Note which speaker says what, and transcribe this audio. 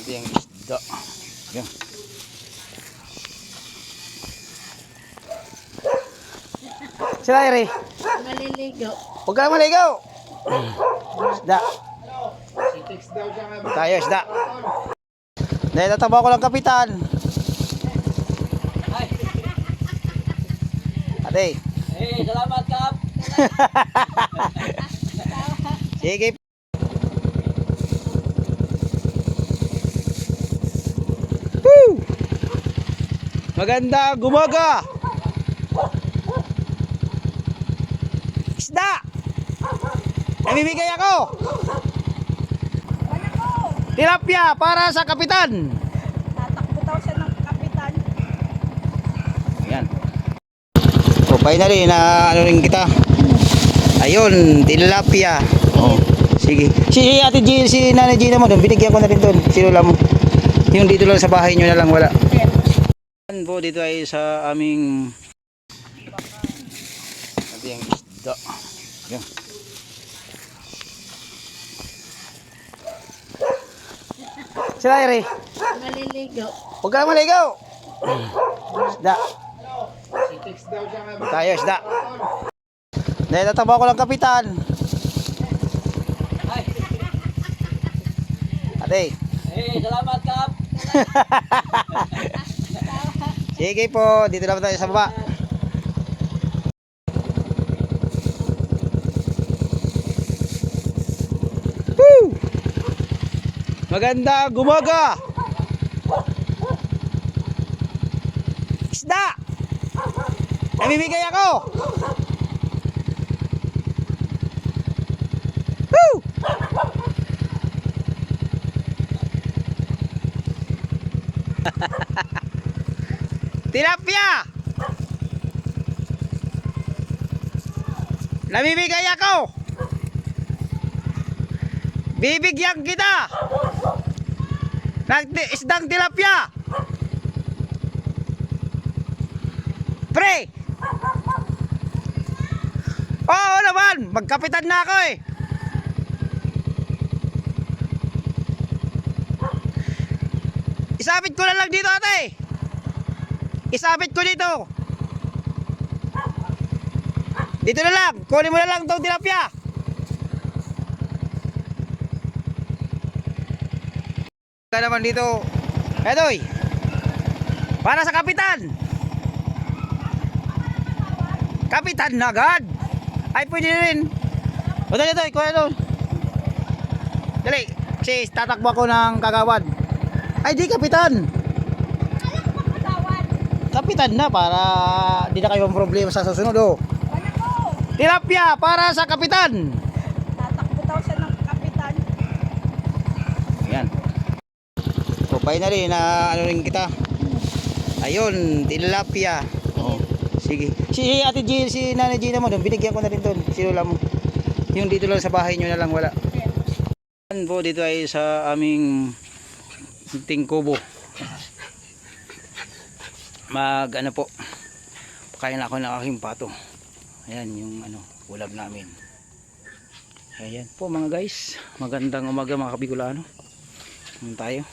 Speaker 1: Ito yung isda. Yan. Sila Iri.
Speaker 2: Maliligo.
Speaker 1: Huwag ka maligaw. Isda. Tayo isda. Dahil nataba ko lang kapitan. Ate.
Speaker 2: Eh, salamat Kap.
Speaker 1: Sige. Woo! Maganda gumaga. Isda. Namimigay ako. Tilapia para sa kapitan.
Speaker 2: Tatakbo daw siya ng kapitan.
Speaker 1: Ayan. So finally na ano rin kita. Ayun, tilapia. Oh, sige. Si Ate G, si Nanay Gina mo doon, binigyan ko na rin doon. Si Lola mo. Yung dito lang sa bahay nyo na lang wala. Yan po dito ay sa aming yung isda. Yan. Sila Iri.
Speaker 2: Maliligo.
Speaker 1: Huwag ka maligaw. Isda. Tayo isda. Dahil nataba ko lang kapitan. Ate.
Speaker 2: Eh, salamat Kap.
Speaker 1: Sige po, dito lang tayo sa baba. Woo! Maganda gumaga. Isda. Namimigay ako. Woo! Tilapia. Namimigay ako. Bibigyan kita ng isdang tilapia. Pre. Oo naman, magkapitan na ako eh. Isabit ko na lang dito ate. Isabit ko dito. Dito na lang, kunin mo na lang itong tilapia. Ka naman dito. Edoy. Para sa kapitan. Kapitan na agad. Ay pwede rin. O dali Edoy, kuha doon. Dali, kasi tatakbo ako ng kagawad. Ay di kapitan. Kapitan na para di na kayo problema sa susunod oh. Tilapia para sa kapitan.
Speaker 2: Tatakbo daw siya ng kapitan.
Speaker 1: Ayan. So finally na ano rin kita. Ayun, tilapia. Oh, sige. Si Ate G, si Nanay Gina mo doon, binigyan ko na rin doon. Si Lola mo. Yung dito lang sa bahay nyo na lang wala. Yan po dito ay sa aming tingkubo. Mag ano po. Pakain ako ng aking pato. Ayan yung ano, ulam namin. Ayan po mga guys. Magandang umaga mga Kabigulano. Tayo.